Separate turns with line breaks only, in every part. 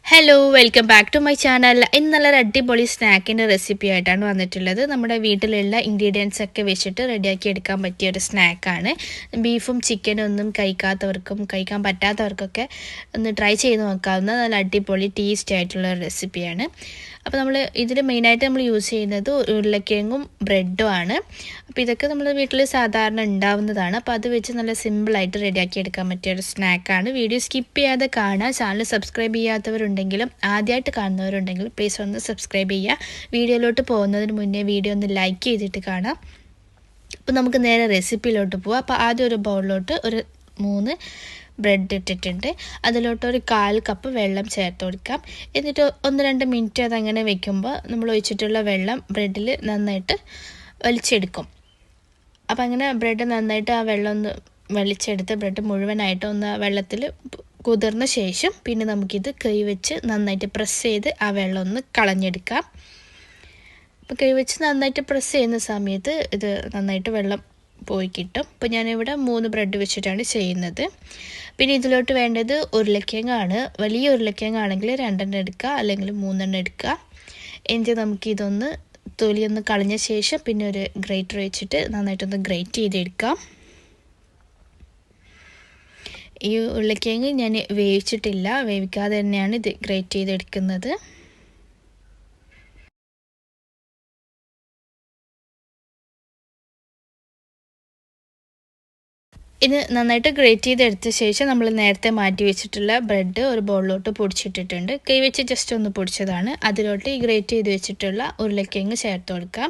Hello welcome back to my channel. ഇന്ന് നല്ലൊരു അടിപൊളി സ്നാക്കിൻ്റെ റെസിപ്പി ആയിട്ടാണ് വന്നിട്ടുള്ളത്. നമ്മുടെ വീട്ടിലുള്ള ഇൻഗ്രീഡിയൻസ് ഒക്കെ വെച്ചിട്ട് റെഡിയാക്കി എടുക്കാൻ പറ്റിയ ഒരു സ്നാക്കാണ്. ബീഫും ചിക്കനും ഒന്നും കഴിക്കാത്തവർക്കും കഴിക്കാൻ പറ്റാത്തവർക്കൊക്കെ ഒന്ന് ട്രൈ ചെയ്ത് നോക്കാവുന്ന നല്ല അടിപൊളി ടേസ്റ്റി ആയിട്ടുള്ള ഒരു റെസിപ്പിയാണ്. അപ്പോൾ നമ്മൾ ഇതിൽ മെയിനായിട്ട് നമ്മൾ യൂസ് ചെയ്യുന്നത് ഉരുളക്കിഴങ്ങും ബ്രെഡും ആണ്. അപ്പോൾ ഇതൊക്കെ നമ്മൾ വീട്ടിൽ സാധാരണ ഉണ്ടാവുന്നതാണ്. അപ്പോൾ അത് വെച്ച് നല്ല സിമ്പിളായിട്ട് റെഡിയാക്കി എടുക്കാൻ പറ്റിയ ഒരു സ്നാക്കാണ്. വീഡിയോ സ്കിപ്പ് ചെയ്യാതെ കാണുക. ചാനൽ സബ്സ്ക്രൈബ് ചെയ്യാത്തവരുണ്ടെങ്കിലും ആദ്യമായിട്ട് കാണുന്നവരുണ്ടെങ്കിലും പ്ലീസ് ഒന്ന് സബ്സ്ക്രൈബ് ചെയ്യുക. വീഡിയോയിലോട്ട് പോകുന്നതിന് മുന്നേ വീഡിയോ ഒന്ന് ലൈക്ക് ചെയ്തിട്ട് കാണാം. അപ്പോൾ നമുക്ക് നേരെ റെസിപ്പിയിലോട്ട് പോവാം. അപ്പോൾ ആദ്യം ഒരു ബൗളിലോട്ട് ഒരു 3 ബ്രെഡ് ഇട്ടിട്ടുണ്ട്. അതിലോട്ട് ഒരു 1/4 കപ്പ് വെള്ളം ചേർത്ത് കൊടുക്കാം. എന്നിട്ട് 1-2 മിനിറ്റ് അതങ്ങനെ വെക്കുമ്പോൾ നമ്മൾ ഒഴിച്ചിട്ടുള്ള വെള്ളം ബ്രെഡിൽ നന്നായിട്ട് വലിച്ചെടുക്കും. അപ്പോൾ അങ്ങനെ ബ്രെഡ് നന്നായിട്ട് ആ വെള്ളം ഒന്ന് വലിച്ചെടുത്ത് ബ്രെഡ് മുഴുവനായിട്ട് ഒന്ന് വെള്ളത്തിൽ കുതിർന്ന ശേഷം പിന്നെ നമുക്കിത് കൈ വെച്ച് നന്നായിട്ട് പ്രസ് ചെയ്ത് ആ വെള്ളം ഒന്ന് കളഞ്ഞെടുക്കാം. അപ്പോൾ കൈ വെച്ച് നന്നായിട്ട് പ്രസ് ചെയ്യുന്ന സമയത്ത് ഇത് നന്നായിട്ട് വെള്ളം പോയി കിട്ടും. അപ്പോൾ ഞാനിവിടെ 3 ബ്രെഡ് വെച്ചിട്ടാണ് ചെയ്യുന്നത്. പിന്നെ ഇതിലോട്ട് വേണ്ടത് ഉരുളക്കിഴങ്ങാണ്. വലിയ ഉരുളക്കിഴങ്ങാണെങ്കിൽ 2 എടുക്കുക, അല്ലെങ്കിൽ 3 എടുക്കുക. എന്നിട്ട് നമുക്കിതൊന്ന് തൊലിയൊന്ന് കളഞ്ഞ ശേഷം പിന്നെ ഒരു ഗ്രേറ്റർ വെച്ചിട്ട് നന്നായിട്ടൊന്ന് ഗ്രേറ്റ് ചെയ്തെടുക്കാം. ഈ ഉരുളക്കിഴങ്ങ് ഞാൻ വേവിച്ചിട്ടില്ല, വേവിക്കാതെ തന്നെയാണ് ഇത് ഗ്രേറ്റ് ചെയ്തെടുക്കുന്നത്. ഇത് നന്നായിട്ട് ഗ്രേറ്റ് ചെയ്തെടുത്ത ശേഷം നമ്മൾ നേരത്തെ മാറ്റി വെച്ചിട്ടുള്ള ബ്രെഡ് ഒരു ബൗളിലോട്ട് പൊടിച്ചിട്ടിട്ടുണ്ട്. കൈ വെച്ച് ജസ്റ്റ് ഒന്ന് പൊടിച്ചതാണ്. അതിലോട്ട് ഈ ഗ്രേറ്റ് ചെയ്ത് വെച്ചിട്ടുള്ള ഉരുളക്കിഴങ്ങ് ചേർത്ത് കൊടുക്കാം.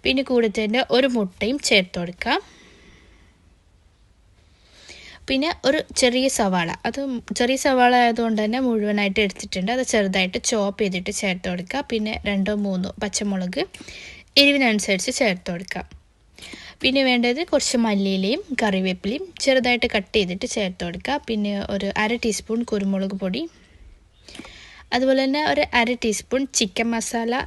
പിന്നെ കൂടെ തന്നെ ഒരു മുട്ടയും ചേർത്ത് കൊടുക്കാം. പിന്നെ ഒരു ചെറിയ സവാള, അത് ചെറിയ സവാള ആയതുകൊണ്ട് തന്നെ മുഴുവനായിട്ട് എടുത്തിട്ടുണ്ട്. അത് ചെറുതായിട്ട് ചോപ്പ് ചെയ്തിട്ട് ചേർത്ത് കൊടുക്കുക. പിന്നെ 2-3 പച്ചമുളക് എരിവിനനുസരിച്ച് ചേർത്ത് കൊടുക്കാം. പിന്നെ വേണ്ടത് കുറച്ച് മല്ലിയിലയും കറിവേപ്പിലയും ചെറുതായിട്ട് കട്ട് ചെയ്തിട്ട് ചേർത്ത് കൊടുക്കുക. പിന്നെ ഒരു 1/2 ടീസ്പൂൺ കുരുമുളക് പൊടി, അതുപോലെ തന്നെ ഒരു 1/2 ടീസ്പൂൺ ചിക്കൻ മസാല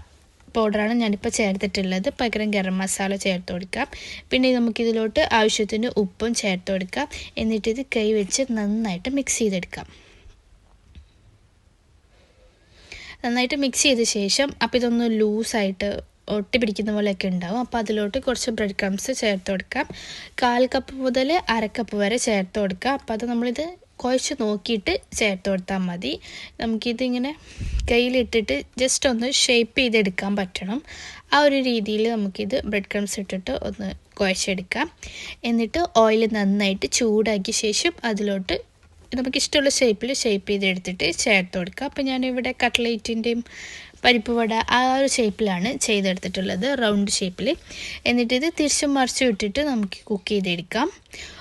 പൗഡറാണ് ഞാനിപ്പോൾ ചേർത്തിട്ടുള്ളത്. പകരം ഗരം മസാല ചേർത്ത് കൊടുക്കാം. പിന്നെ നമുക്കിതിലോട്ട് ആവശ്യത്തിന് ഉപ്പും ചേർത്ത് കൊടുക്കാം. എന്നിട്ടിത് കൈ വെച്ച് നന്നായിട്ട് മിക്സ് ചെയ്തെടുക്കാം. നന്നായിട്ട് മിക്സ് ചെയ്ത ശേഷം അപ്പോൾ ഇതൊന്ന് ലൂസായിട്ട് ഒട്ടി പിടിക്കുന്ന പോലെയൊക്കെ ഉണ്ടാവും. അപ്പോൾ അതിലോട്ട് കുറച്ച് ബ്രെഡ് ക്രംസ് ചേർത്ത് കൊടുക്കാം. 1/4 കപ്പ് മുതൽ 1/2 കപ്പ് വരെ ചേർത്ത് കൊടുക്കാം. അപ്പോൾ അത് നമ്മളിത് കുഴച്ച് നോക്കിയിട്ട് ചേർത്ത് കൊടുത്താൽ മതി. നമുക്കിതിങ്ങനെ കയ്യിലിട്ടിട്ട് ജസ്റ്റ് ഒന്ന് ഷേപ്പ് ചെയ്തെടുക്കാൻ പറ്റണം. ആ ഒരു രീതിയിൽ നമുക്കിത് ബ്രെഡ് ക്രംസ് ഇട്ടിട്ട് ഒന്ന് കുഴച്ചെടുക്കാം. എന്നിട്ട് ഓയിൽ നന്നായിട്ട് ചൂടാക്കിയ ശേഷം അതിലോട്ട് നമുക്കിഷ്ടമുള്ള ഷേപ്പിൽ ഷേപ്പ് ചെയ്തെടുത്തിട്ട് ചേർത്ത് കൊടുക്കുക. അപ്പോൾ ഞാനിവിടെ കട്ട്ലേറ്റിൻ്റെയും പരിപ്പ് വട ആ ഒരു ഷേപ്പിലാണ് ചെയ്തെടുത്തിട്ടുള്ളത്, റൗണ്ട് ഷേപ്പിൽ. എന്നിട്ടിത് തിരിച്ചും മറിച്ചും ഇട്ടിട്ട് നമുക്ക് കുക്ക് ചെയ്തെടുക്കാം.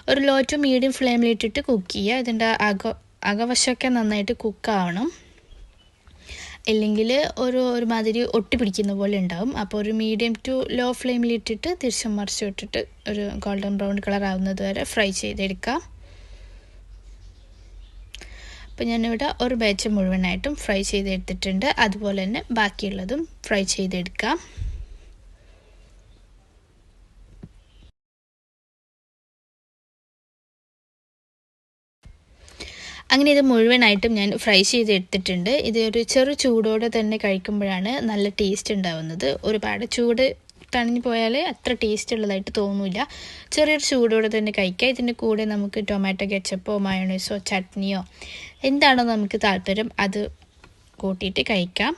ഒരു ലോ ടു മീഡിയം ഫ്ലെയിമിലിട്ടിട്ട് കുക്ക് ചെയ്യുക. ഇതിൻ്റെ അകവശമൊക്കെ നന്നായിട്ട് കുക്കാവണം, ഇല്ലെങ്കിൽ ഒരുമാതിരി ഒട്ടിപ്പിടിക്കുന്ന പോലെ ഉണ്ടാവും. അപ്പോൾ ഒരു മീഡിയം ടു ലോ ഫ്ലെയിമിലിട്ടിട്ട് തിരിച്ചും മറിച്ചും ഇട്ടിട്ട് ഒരു ഗോൾഡൻ ബ്രൗൺ കളർ ആവുന്നത് വരെ ഫ്രൈ ചെയ്തെടുക്കാം. അപ്പോൾ ഞാനിവിടെ ഒരു ബാച്ച് മുഴുവനായിട്ടും ഫ്രൈ ചെയ്തെടുത്തിട്ടുണ്ട്. അതുപോലെ തന്നെ ബാക്കിയുള്ളതും ഫ്രൈ ചെയ്തെടുക്കാം. അങ്ങനെ ഇത് മുഴുവനായിട്ടും ഞാൻ ഫ്രൈ ചെയ്തെടുത്തിട്ടുണ്ട്. ഇത് ഒരു ചെറു ചൂടോടെ തന്നെ കഴിക്കുമ്പോഴാണ് നല്ല ടേസ്റ്റ് ഉണ്ടാവുന്നത്. ഒരുപാട് ചൂട് തണിഞ്ഞു പോയാൽ അത്ര ടേസ്റ്റ് ഉള്ളതായിട്ട് തോന്നില്ല. ചെറിയൊരു ചൂടോടെ തന്നെ കഴിക്കുക. ഇതിൻ്റെ കൂടെ നമുക്ക് ടൊമാറ്റോ കെച്ചപ്പോ മയോണൈസോ ചട്നിയോ എന്താണോ നമുക്ക് താല്പര്യം അത് കൂട്ടിയിട്ട് കഴിക്കാം.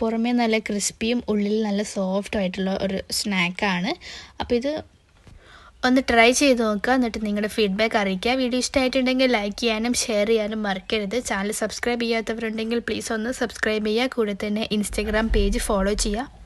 പുറമേ നല്ല ക്രിസ്പിയും ഉള്ളിൽ നല്ല സോഫ്റ്റും ആയിട്ടുള്ള ഒരു സ്നാക്കാണ്. അപ്പോൾ ഇത് ഒന്ന് ട്രൈ ചെയ്ത് നോക്കുക. എന്നിട്ട് നിങ്ങളുടെ ഫീഡ്ബാക്ക് അറിയിക്കുക. വീഡിയോ ഇഷ്ടമായിട്ടുണ്ടെങ്കിൽ ലൈക്ക് ചെയ്യാനും ഷെയർ ചെയ്യാനും മറക്കരുത്. ചാനൽ സബ്സ്ക്രൈബ് ചെയ്യാത്തവരുണ്ടെങ്കിൽ പ്ലീസ് ഒന്ന് സബ്സ്ക്രൈബ് ചെയ്യുക. കൂടെ തന്നെ ഇൻസ്റ്റാഗ്രാം പേജ് ഫോളോ ചെയ്യുക.